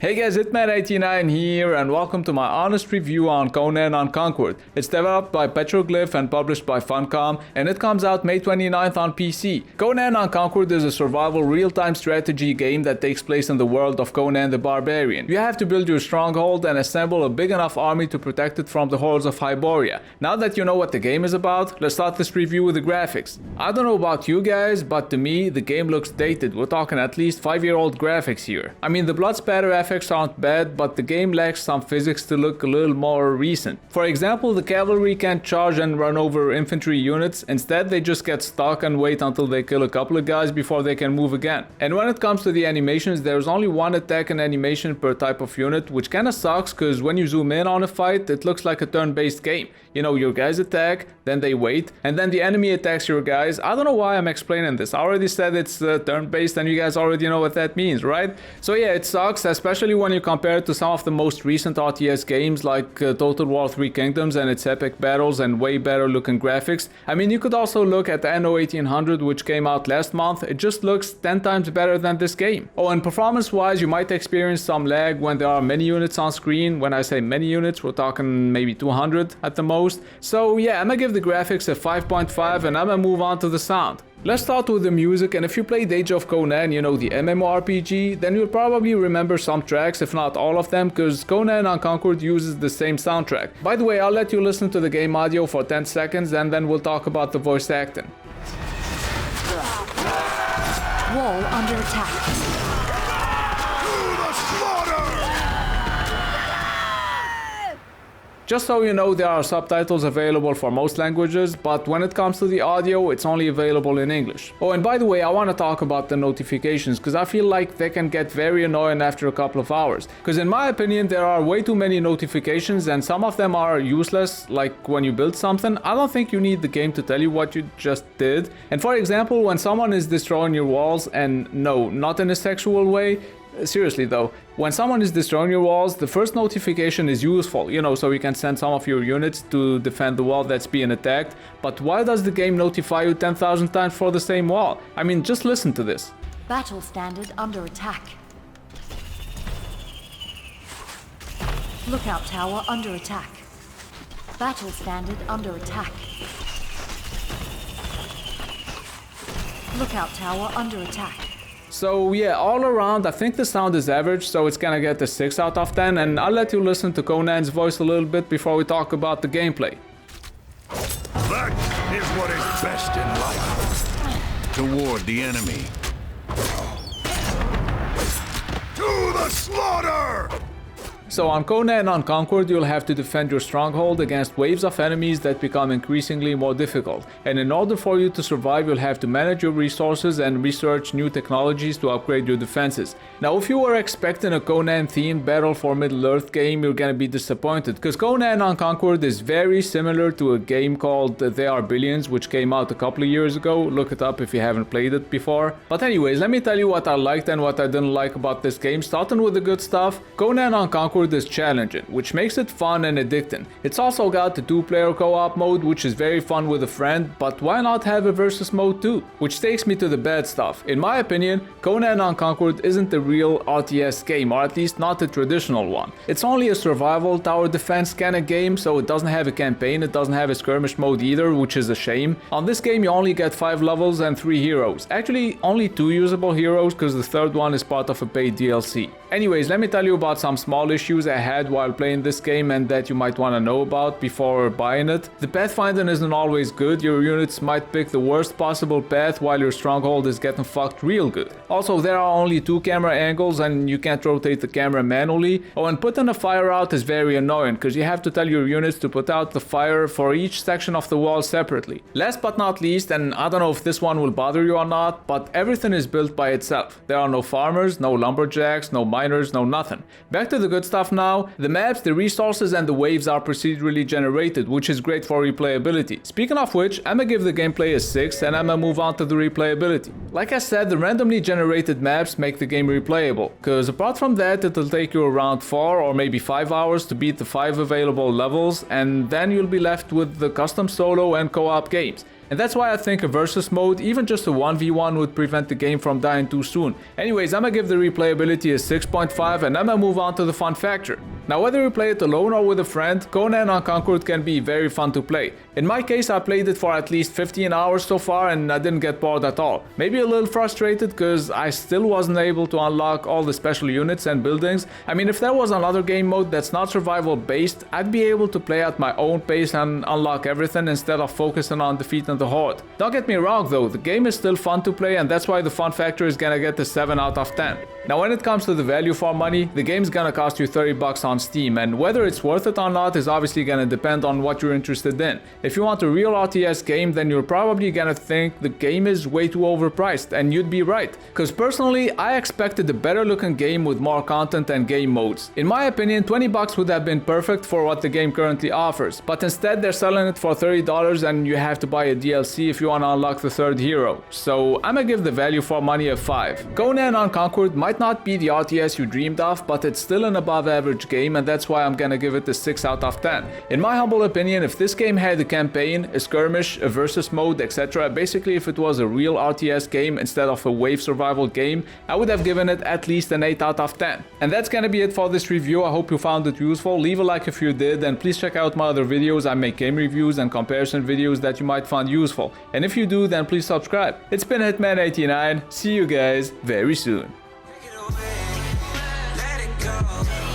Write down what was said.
Hey guys, Hitman89 here and welcome to my honest review on Conan Unconquered. It's developed by Petroglyph and published by Funcom, and it comes out May 29th on PC. Conan Unconquered is a survival real-time strategy game that takes place in the world of Conan the Barbarian. You have to build your stronghold and assemble a big enough army to protect it from the hordes of Hyboria. Now that you know what the game is about, let's start this review with the graphics. I don't know about you guys, but to me the game looks dated. We're talking at least 5-year-old graphics here. I mean, the blood spatter effects aren't bad, but the game lacks some physics to look a little more recent. For example, the cavalry can't charge and run over infantry units. Instead, they just get stuck and wait until they kill a couple of guys before they can move again. And when it comes to the animations, there's only one attack and animation per type of unit, which kinda sucks because when you zoom in on a fight, it looks like a turn-based game. You know, your guys attack, then they wait, and then the enemy attacks your guys. I don't know why I'm explaining this. I already said it's turn-based and you guys already know what that means, right? So yeah, it sucks, especially when you compare it to some of the most recent RTS games like Total War 3 Kingdoms and its epic battles and way better looking graphics. I mean, you could also look at the Anno 1800, which came out last month. It just looks 10 times better than this game. Oh, and performance wise, you might experience some lag when there are many units on screen. When I say many units, we're talking maybe 200 at the most. So yeah, I'm gonna give the graphics a 5.5 and I'm gonna move on to the sound. Let's start with the music, and if you played Age of Conan, you know, the MMORPG, then you'll probably remember some tracks, if not all of them, because Conan Unconquered uses the same soundtrack. By the way, I'll let you listen to the game audio for 10 seconds and then we'll talk about the voice acting. Wall under attack. Just so you know, there are subtitles available for most languages, but when it comes to the audio, it's only available in English. Oh, and by the way, I want to talk about the notifications, because I feel like they can get very annoying after a couple of hours. Because in my opinion, there are way too many notifications, and some of them are useless, like when you build something. I don't think you need the game to tell you what you just did. And for example, when someone is destroying your walls, and no, not in a sexual way, seriously though, when someone is destroying your walls, the first notification is useful, you know, so you can send some of your units to defend the wall that's being attacked. But why does the game notify you 10,000 times for the same wall? I mean, just listen to this. Battle standard under attack. Lookout tower under attack. Battle standard under attack. Lookout tower under attack. So yeah, all around, I think the sound is average, so it's gonna get a 6 out of 10, and I'll let you listen to Conan's voice a little bit before we talk about the gameplay. That is what is best in life. Toward the enemy. To the slaughter! So on Conan Unconquered, you'll have to defend your stronghold against waves of enemies that become increasingly more difficult. And in order for you to survive, you'll have to manage your resources and research new technologies to upgrade your defenses. Now, if you were expecting a Conan-themed Battle for Middle-earth game, you're gonna be disappointed, because Conan Unconquered is very similar to a game called They Are Billions, which came out a couple of years ago. Look it up if you haven't played it before. But anyways, let me tell you what I liked and what I didn't like about this game. Starting with the good stuff, Conan Unconquered is challenging, which makes it fun and addicting. It's also got the 2-player co-op mode, which is very fun with a friend, but why not have a versus mode too? Which takes me to the bad stuff. In my opinion, Conan Unconquered isn't a real RTS game, or at least not a traditional one. It's only a survival tower defense kind of game, so it doesn't have a campaign, it doesn't have a skirmish mode either, which is a shame. On this game you only get 5 levels and 3 heroes. Actually, only 2 usable heroes, because the third one is part of a paid DLC. Anyways, let me tell you about some small issues I had while playing this game and that you might want to know about before buying it. The pathfinding isn't always good. Your units might pick the worst possible path while your stronghold is getting fucked real good. Also, there are only 2 camera angles and you can't rotate the camera manually. Oh, and putting a fire out is very annoying because you have to tell your units to put out the fire for each section of the wall separately. Last but not least, and I don't know if this one will bother you or not, but everything is built by itself. There are no farmers, no lumberjacks, no miners, no nothing. Back to the good stuff now. The maps, the resources, and the waves are procedurally generated, which is great for replayability. Speaking of which, I'ma give the gameplay a 6 and I'ma move on to the replayability. Like I said, the randomly generated maps make the game replayable, cause apart from that, it'll take you around 4 or maybe 5 hours to beat the 5 available levels, and then you'll be left with the custom solo and co-op games. And that's why I think a versus mode, even just a 1v1, would prevent the game from dying too soon. Anyways, I'm gonna give the replayability a 6.5 and I'm gonna move on to the fun factor. Now, whether you play it alone or with a friend, Conan Unconquered can be very fun to play. In my case, I played it for at least 15 hours so far and I didn't get bored at all. Maybe a little frustrated because I still wasn't able to unlock all the special units and buildings. I mean, if there was another game mode that's not survival based, I'd be able to play at my own pace and unlock everything instead of focusing on defeating the horde. Don't get me wrong though, the game is still fun to play and that's why the fun factor is gonna get the 7 out of 10. Now, when it comes to the value for money, the game's gonna cost you 30 bucks on Steam, and whether it's worth it or not is obviously gonna depend on what you're interested in. If you want a real RTS game, then you're probably gonna think the game is way too overpriced, and you'd be right. Cause personally, I expected a better looking game with more content and game modes. In my opinion, 20 bucks would have been perfect for what the game currently offers, but instead they're selling it for $30 and you have to buy a DLC if you wanna unlock the third hero. So I'ma give the value for money a 5. Conan Unconquered might not be the RTS you dreamed of, but it's still an above average game and that's why I'm gonna give it a 6 out of 10. In my humble opinion, if this game had a campaign, a skirmish, a versus mode, etc., basically if it was a real RTS game instead of a wave survival game, I would have given it at least an 8 out of 10. And that's gonna be it for this review. I hope you found it useful. Leave a like if you did, and please check out my other videos. I make game reviews and comparison videos that you might find useful. And if you do, then please subscribe. It's been Hitman89. See you guys very soon. Let it go.